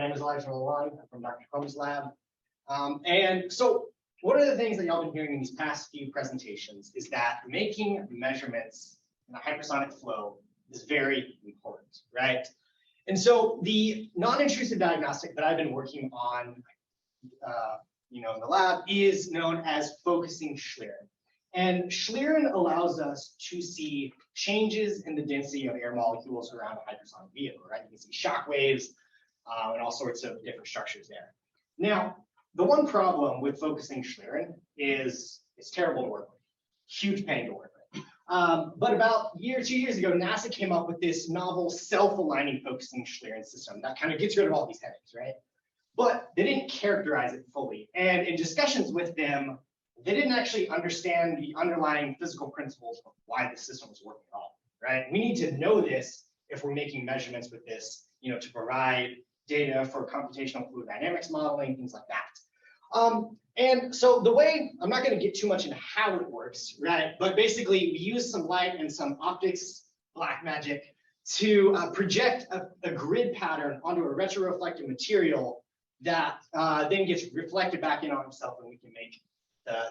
name is LaLonde. I'm from Dr. Combs' lab. And so one of the things that y'all been hearing in these past few presentations is that making measurements in a hypersonic flow is very important, right? And so the non-intrusive diagnostic that I've been working on, in the lab is known as focusing Schlieren. And Schlieren allows us to see changes in the density of air molecules around a hypersonic vehicle, right? You can see shock waves and all sorts of different structures there. Now, the one problem with focusing Schlieren is it's terrible to work with, huge pain to work with. But about 2 years ago, NASA came up with this novel self-aligning focusing Schlieren system that kind of gets rid of all these headaches, right? But they didn't characterize it fully. And in discussions with them, they didn't actually understand the underlying physical principles of why the system was working at all, right? We need to know this if we're making measurements with this, to provide data for computational fluid dynamics modeling, things like that. And so the way, I'm not going to get too much into how it works, right? But basically, we use some light and some optics, black magic, to project a grid pattern onto a retroreflective material that then gets reflected back in on itself, and we can make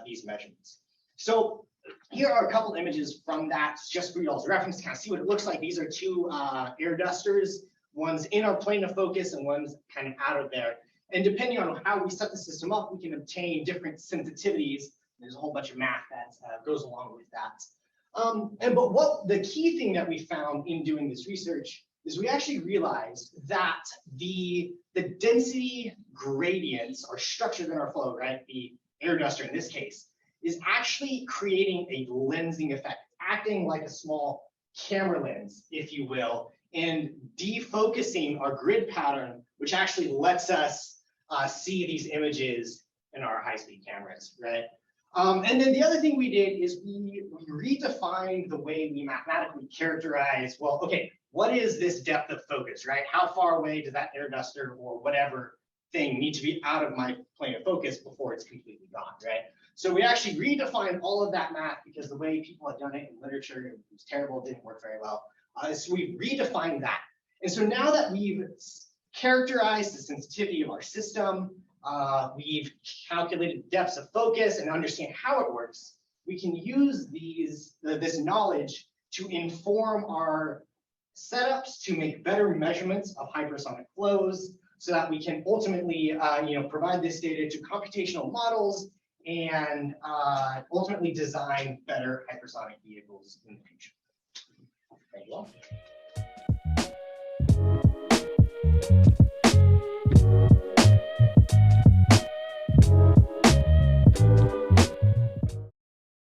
these measurements. So here are a couple images from that, just for y'all's reference to kind of see what it looks like. These are two air dusters. One's in our plane of focus and one's kind of out of there. And depending on how we set the system up, we can obtain different sensitivities. There's a whole bunch of math that goes along with that. But what the key thing that we found in doing this research is we actually realized that the density gradients are structured in our flow, right? The air duster in this case is actually creating a lensing effect, acting like a small camera lens, if you will, and defocusing our grid pattern, which actually lets us see these images in our high-speed cameras, right? And then the other thing we did is we redefined the way we mathematically characterize, well, okay, what is this depth of focus, right? How far away does that air duster or whatever thing need to be out of my plane of focus before it's completely gone, right? So we actually redefined all of that math because the way people had done it in literature, it was terrible, it didn't work very well. So we redefined that. And so now that we've characterized the sensitivity of our system, we've calculated depths of focus and understand how it works, we can use this knowledge to inform our setups to make better measurements of hypersonic flows so that we can ultimately provide this data to computational models and ultimately design better hypersonic vehicles in the future. Thank you all.